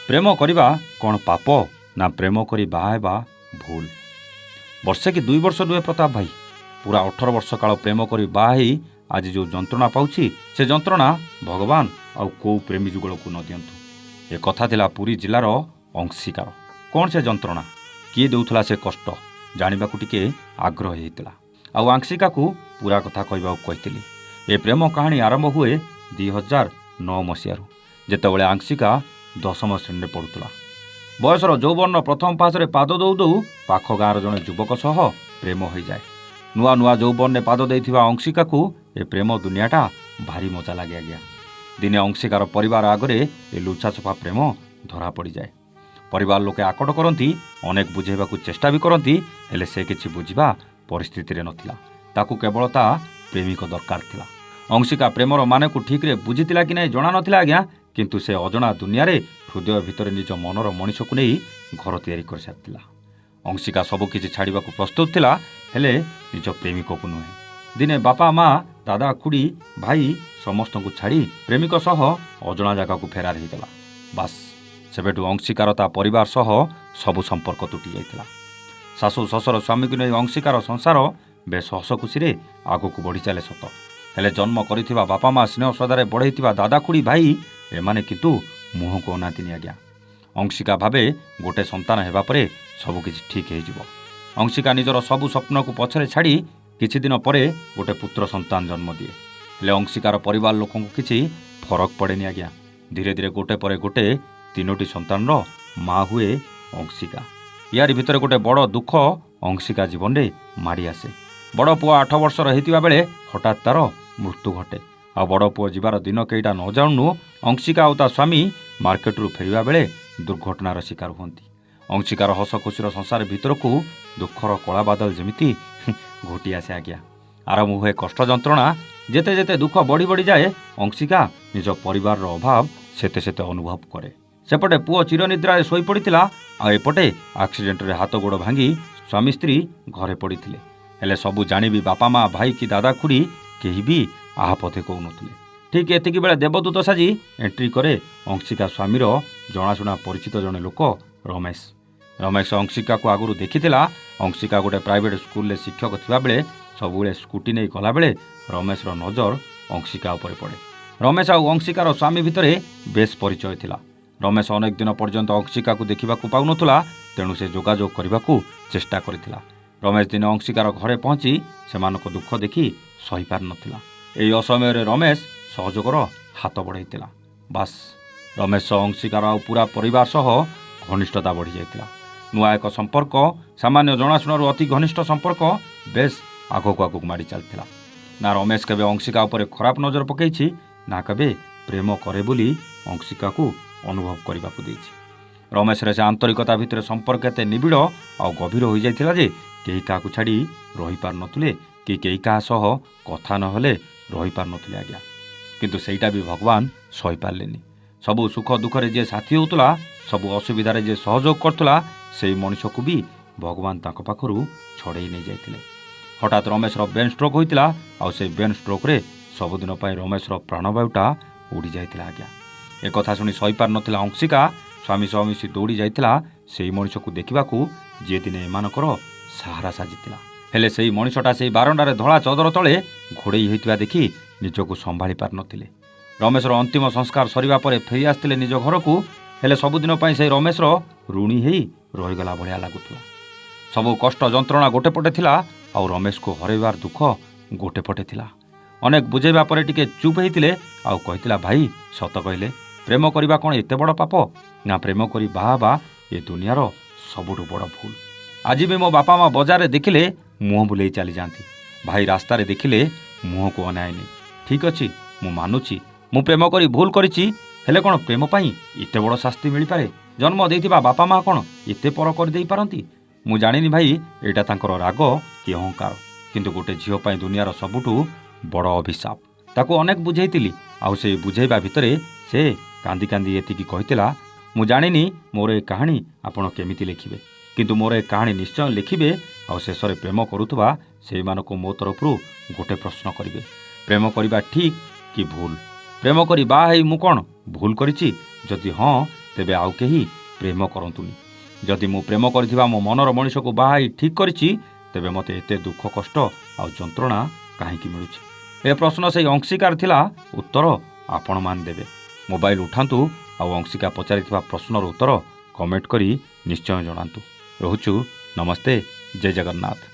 ପ୍ରେମ କରିବା କ'ଣ ପାପ ନା ପ୍ରେମ କରି ବାହା ହେବା ଭୁଲ? ବର୍ଷେ କି 2 ବର୍ଷ ନୁହେଁ ପ୍ରତାପ ଭାଇ, ପୁରା 18 ବର୍ଷ କାଳ ପ୍ରେମ କରି ବାହା ହେଇ ଆଜି ଯେଉଁ ଯନ୍ତ୍ରଣା ପାଉଛି ସେ ଯନ୍ତ୍ରଣା ଭଗବାନ ଆଉ କେଉଁ ପ୍ରେମୀ ଯୁଗଳକୁ ନ ଦିଅନ୍ତୁ। ଏ କଥା ଥିଲା ପୁରୀ ଜିଲ୍ଲାର ଅଂଶିକାର। କ'ଣ ସେ ଯନ୍ତ୍ରଣା, କିଏ ଦେଉଥିଲା ସେ କଷ୍ଟ ଜାଣିବାକୁ ଟିକେ ଆଗ୍ରହ ହେଇଥିଲା। ଆଉ ଅଂଶିକାକୁ ପୁରା କଥା କହିବାକୁ କହିଥିଲି। ଏ ପ୍ରେମ କାହାଣୀ ଆରମ୍ଭ ହୁଏ 2009 ମସିହାରୁ, ଯେତେବେଳେ ଅଂଶିକା 10ମ ଶ୍ରେଣୀରେ ପଢ଼ୁଥିଲା। ବୟସର ଯୌବନର ପ୍ରଥମ ପାହାଚରେ ପାଦ ଦେଉ ଦେଉ ପାଖ ଗାଁର ଜଣେ ଯୁବକ ସହ ପ୍ରେମ ହୋଇଯାଏ। ନୂଆ ନୂଆ ଯୌବନରେ ପାଦ ଦେଇଥିବା ଅଂଶିକାକୁ ଏ ପ୍ରେମ ଦୁନିଆଟା ଭାରି ମଜା ଲାଗେ ଆଜ୍ଞା। ଦିନେ ଅଂଶିକାର ପରିବାର ଆଗରେ ଏ ଲୁଚାଛପା ପ୍ରେମ ଧରା ପଡ଼ିଯାଏ। ପରିବାର ଲୋକେ ଆକଟ କରନ୍ତି, ଅନେକ ବୁଝାଇବାକୁ ଚେଷ୍ଟା ବି କରନ୍ତି, ହେଲେ ସେ କିଛି ବୁଝିବା ପରିସ୍ଥିତିରେ ନଥିଲା। ତାକୁ କେବଳ ତା ପ୍ରେମିକ ଦରକାର ଥିଲା। ଅଂଶିକା ପ୍ରେମର ମାନକୁ ଠିକ୍ରେ ବୁଝିଥିଲା କି ନାହିଁ ଜଣା ନଥିଲା ଆଜ୍ଞା, କିନ୍ତୁ ସେ ଅଜଣା ଦୁନିଆରେ ହୃଦୟ ଭିତରେ ନିଜ ମନର ମଣିଷକୁ ନେଇ ଘର ତିଆରି କରିସାରିଥିଲା। ଅଂଶିକା ସବୁକିଛି ଛାଡ଼ିବାକୁ ପ୍ରସ୍ତୁତ ଥିଲା, ହେଲେ ନିଜ ପ୍ରେମିକକୁ ନୁହେଁ। ଦିନେ ବାପା ମା, ଦାଦା ଖୁଡ଼ି, ଭାଇ ସମସ୍ତଙ୍କୁ ଛାଡ଼ି ପ୍ରେମିକ ସହ ଅଜଣା ଜାଗାକୁ ଫେରାର ହୋଇଗଲା। ବାସ୍ ସେବେଠୁ ଅଂଶିକାର ତା ପରିବାର ସହ ସବୁ ସମ୍ପର୍କ ତୁଟି ଯାଇଥିଲା। ଶାଶୁ ଶ୍ୱଶୁର ସ୍ୱାମୀକୁ ନେଇ ଅଂଶିକାର ସଂସାର ବେଶ ହସ ଖୁସିରେ ଆଗକୁ ବଢ଼ିଚାଲେ ସତ, ହେଲେ ଜନ୍ମ କରିଥିବା ବାପା ମା, ସ୍ନେହ ଶ୍ରଦ୍ଧାରେ ବଢ଼େଇଥିବା ଦାଦା ଖୁଡ଼ି, ଭାଇ ଏମାନେ କିନ୍ତୁ ମୁହଁକୁ ଅନାନ୍ତିନି ଆଜ୍ଞା। ଅଂଶିକା ଭାବେ ଗୋଟେ ସନ୍ତାନ ହେବା ପରେ ସବୁକିଛି ଠିକ୍ ହେଇଯିବ। ଅଂଶିକା ନିଜର ସବୁ ସ୍ୱପ୍ନକୁ ପଛରେ ଛାଡ଼ି କିଛି ଦିନ ପରେ ଗୋଟେ ପୁତ୍ର ସନ୍ତାନ ଜନ୍ମ ଦିଏ। ହେଲେ ଅଂଶିକାର ପରିବାର ଲୋକଙ୍କୁ କିଛି ଫରକ ପଡ଼େନି ଆଜ୍ଞା। ଧୀରେ ଧୀରେ ଗୋଟେ ପରେ ଗୋଟେ 3ଟି ସନ୍ତାନର ମା ହୁଏ ଅଂଶିକା। ୟାରି ଭିତରେ ଗୋଟେ ବଡ଼ ଦୁଃଖ ଅଂଶିକା ଜୀବନରେ ମାଡ଼ି ଆସେ। ବଡ଼ ପୁଅ 8 ବର୍ଷର ହେଇଥିବା ବେଳେ ହଠାତ୍ ତାର ମୃତ୍ୟୁ ଘଟେ। ଆଉ ବଡ଼ ପୁଅ ଯିବାର ଦିନ କେଇଟା ନ ଜାଣୁନୁ ଅଂଶିକା ଆଉ ତା ସ୍ୱାମୀ ମାର୍କେଟରୁ ଫେରିବା ବେଳେ ଦୁର୍ଘଟଣାର ଶିକାର ହୁଅନ୍ତି। ଅଂଶିକାର ହସ ଖୁସିର ସଂସାର ଭିତରକୁ ଦୁଃଖର କଳା ବାଦଲ ଯେମିତି ଘୋଟି ଆସେ ଆଜ୍ଞା। ଆରମ୍ଭ ହୁଏ କଷ୍ଟ ଯନ୍ତ୍ରଣା। ଯେତେ ଯେତେ ଦୁଃଖ ବଢ଼ି ବଢ଼ିଯାଏ ଅଂଶିକା ନିଜ ପରିବାରର ଅଭାବ ସେତେ ସେତେ ଅନୁଭବ କରେ। ସେପଟେ ପୁଅ ଚିରନିଦ୍ରାରେ ଶୋଇପଡ଼ିଥିଲା, ଆଉ ଏପଟେ ଆକ୍ସିଡେଣ୍ଟରେ ହାତ ଗୋଡ଼ ଭାଙ୍ଗି ସ୍ୱାମୀ ସ୍ତ୍ରୀ ଘରେ ପଡ଼ିଥିଲେ। ହେଲେ ସବୁ ଜାଣିବି ବାପା ମା, ଭାଇ କି ଦାଦା ଖୁଡ଼ି କେହି ବି ଆହା ପଥେ କହୁନଥିଲେ। ଠିକ୍ ଏତିକି ବେଳେ ଦେବଦୂତ ସାଜି ଏଣ୍ଟ୍ରି କରେ ଅଂଶିକା ସ୍ୱାମୀର ଜଣାଶୁଣା ପରିଚିତ ଜଣେ ଲୋକ ରମେଶ। ରମେଶ ଅଂଶିକାକୁ ଆଗରୁ ଦେଖିଥିଲା। ଅଂଶିକା ଗୋଟେ ପ୍ରାଇଭେଟ୍ ସ୍କୁଲରେ ଶିକ୍ଷକ ଥିବାବେଳେ ସବୁବେଳେ ସ୍କୁଟି ନେଇ ଗଲାବେଳେ ରମେଶର ନଜର ଅଂଶିକା ଉପରେ ପଡ଼େ। ରମେଶ ଆଉ ଅଂଶିକାର ସ୍ୱାମୀ ଭିତରେ ବେଶ ପରିଚୟ ଥିଲା। ରମେଶ ଅନେକ ଦିନ ପର୍ଯ୍ୟନ୍ତ ଅଂଶିକାକୁ ଦେଖିବାକୁ ପାଉନଥିଲା, ତେଣୁ ସେ ଯୋଗାଯୋଗ କରିବାକୁ ଚେଷ୍ଟା କରିଥିଲା। ରମେଶ ଦିନେ ଅଂଶିକାର ଘରେ ପହଞ୍ଚି ସେମାନଙ୍କ ଦୁଃଖ ଦେଖି ସହିପାରିନଥିଲା। ଏହି ଅସମୟରେ ରମେଶ ସହଯୋଗର ହାତ ବଢ଼ାଇଥିଲା। ବାସ୍ ରମେଶ ଅଂଶିକାର ଆଉ ପୁରା ପରିବାର ସହ ଘନିଷ୍ଠତା ବଢ଼ିଯାଇଥିଲା। ନୂଆ ଏକ ସମ୍ପର୍କ, ସାମାନ୍ୟ ଜଣାଶୁଣାରୁ ଅତି ଘନିଷ୍ଠ ସମ୍ପର୍କ ବେଶ ଆଗକୁ ଆଗକୁ ମାଡ଼ି ଚାଲିଥିଲା। ନା ରମେଶ କେବେ ଅଂଶିକା ଉପରେ ଖରାପ ନଜର ପକାଇଛି, ନା କେବେ ପ୍ରେମ କରେ ବୋଲି ଅଂଶିକାକୁ ଅନୁଭବ କରିବାକୁ ଦେଇଛି। ରମେଶରେ ସେ ଆନ୍ତରିକତା ଭିତରେ ସମ୍ପର୍କ ଏତେ ନିବିଡ଼ ଆଉ ଗଭୀର ହୋଇଯାଇଥିଲା ଯେ କେହି କାହାକୁ ଛାଡ଼ି ରହିପାରୁନଥିଲେ, କି କେହି କାହା ସହ କଥା ନହେଲେ ରହିପାରୁନଥିଲେ ଆଜ୍ଞା। କିନ୍ତୁ ସେଇଟା ବି ଭଗବାନ ସହିପାରିଲେନି। ସବୁ ସୁଖ ଦୁଃଖରେ ଯିଏ ସାଥୀ ହେଉଥିଲା, ସବୁ ଅସୁବିଧାରେ ଯିଏ ସହଯୋଗ କରୁଥିଲା, ସେଇ ମଣିଷକୁ ବି ଭଗବାନ ତାଙ୍କ ପାଖରୁ ଛଡ଼େଇ ନେଇଯାଇଥିଲେ। ହଠାତ୍ ରମେଶର ବ୍ରେନ୍ ଷ୍ଟ୍ରୋକ୍ ହୋଇଥିଲା, ଆଉ ସେଇ ବ୍ରେନ୍ ଷ୍ଟ୍ରୋକ୍ରେ ସବୁଦିନ ପାଇଁ ରମେଶର ପ୍ରାଣବାୟୁଟା ଉଡ଼ିଯାଇଥିଲା ଆଜ୍ଞା। ଏକଥା ଶୁଣି ସହିପାରିନଥିଲା ଅଂଶିକା ସ୍ୱାମୀ ସହ ମିଶି ଦୌଡ଼ି ଯାଇଥିଲା ସେଇ ମଣିଷକୁ ଦେଖିବାକୁ, ଯିଏ ଦିନେ ଏମାନଙ୍କର ସାହାରା ସାଜିଥିଲା। ହେଲେ ସେଇ ମଣିଷଟା ସେଇ ବାରଣ୍ଡାରେ ଧଳା ଚଦର ତଳେ ଘୋଡ଼େଇ ହୋଇଥିବା ଦେଖି ନିଜକୁ ସମ୍ଭାଳି ପାରିନଥିଲେ। ରମେଶର ଅନ୍ତିମ ସଂସ୍କାର ସରିବା ପରେ ଫେରି ଆସିଥିଲେ ନିଜ ଘରକୁ, ହେଲେ ସବୁଦିନ ପାଇଁ ସେଇ ରମେଶର ଋଣୀ ହେଇ ରହିଗଲା ଭଳିଆ ଲାଗୁଥିଲା। ସବୁ କଷ୍ଟ ଯନ୍ତ୍ରଣା ଗୋଟେ ପଟେ ଥିଲା, ଆଉ ରମେଶକୁ ହରାଇବାର ଦୁଃଖ ଗୋଟେ ପଟେ ଥିଲା। ଅନେକ ବୁଝାଇବା ପରେ ଟିକେ ଚୁପ୍ ହେଇଥିଲେ, ଆଉ କହିଥିଲା, ଭାଇ ସତ କହିଲେ ପ୍ରେମ କରିବା କ'ଣ ଏତେ ବଡ଼ ପାପ? ନା ପ୍ରେମ କରି ବାହା ହେବା ଏ ଦୁନିଆର ସବୁଠୁ ବଡ଼ ଭୁଲ। ଆଜି ବି ମୋ ବାପା ମା ବଜାରରେ ଦେଖିଲେ ମୁହଁ ବୁଲେଇ ଚାଲିଯାଆନ୍ତି। ଭାଇ ରାସ୍ତାରେ ଦେଖିଲେ ମୁହଁକୁ ଅନାଏନି। ଠିକ୍ ଅଛି, ମୁଁ ମାନୁଛି ମୁଁ ପ୍ରେମ କରି ଭୁଲ କରିଛି, ହେଲେ କ'ଣ ପ୍ରେମ ପାଇଁ ଏତେ ବଡ଼ ଶାସ୍ତି ମିଳିପାରେ? ଜନ୍ମ ଦେଇଥିବା ବାପା ମା କ'ଣ ଏତେ ପର କରିଦେଇପାରନ୍ତି? ମୁଁ ଜାଣିନି ଭାଇ ଏଇଟା ତାଙ୍କର ରାଗ କି ଅହଙ୍କାର, କିନ୍ତୁ ଗୋଟେ ଝିଅ ପାଇଁ ଦୁନିଆର ସବୁଠୁ ବଡ଼ ଅଭିଶାପ। ତାକୁ ଅନେକ ବୁଝେଇଥିଲି, ଆଉ ସେଇ ବୁଝେଇବା ଭିତରେ ସେ କାନ୍ଦି କାନ୍ଦି ଏତିକି କହିଥିଲା, ମୁଁ ଜାଣିନି ମୋର ଏ କାହାଣୀ ଆପଣ କେମିତି ଲେଖିବେ, କିନ୍ତୁ ମୋର ଏ କାହାଣୀ ନିଶ୍ଚୟ ଲେଖିବେ, ଆଉ ଶେଷରେ ପ୍ରେମ କରୁଥିବା ସେଇମାନଙ୍କୁ ମୋ ତରଫରୁ ଗୋଟେ ପ୍ରଶ୍ନ କରିବେ, ପ୍ରେମ କରିବା ଠିକ୍ କି ଭୁଲ? ପ୍ରେମ କରି ବାହା ହେଇ ମୁଁ କ'ଣ ଭୁଲ କରିଛି? ଯଦି ହଁ, ତେବେ ଆଉ କେହି ପ୍ରେମ କରନ୍ତୁନି। ଯଦି ମୁଁ ପ୍ରେମ କରିଥିବା ମୋ ମନର ମଣିଷକୁ ବାହା ହେଇ ଠିକ୍ କରିଛି, ତେବେ ମୋତେ ଏତେ ଦୁଃଖ କଷ୍ଟ ଆଉ ଯନ୍ତ୍ରଣା କାହିଁକି ମିଳୁଛି? ଏ ପ୍ରଶ୍ନ ସେଇ ଅଂଶିକାର ଥିଲା। ଉତ୍ତର ଆପଣମାନେ ଦେବେ। ମୋବାଇଲ ଉଠାନ୍ତୁ ଆଉ ଅଂଶିକା ପଚାରିଥିବା ପ୍ରଶ୍ନର ଉତ୍ତର କମେଣ୍ଟ କରି ନିଶ୍ଚୟ ଜଣାନ୍ତୁ। ରହୁଛୁ। ନମସ୍ତେ। ଜୟ ଜଗନ୍ନାଥ।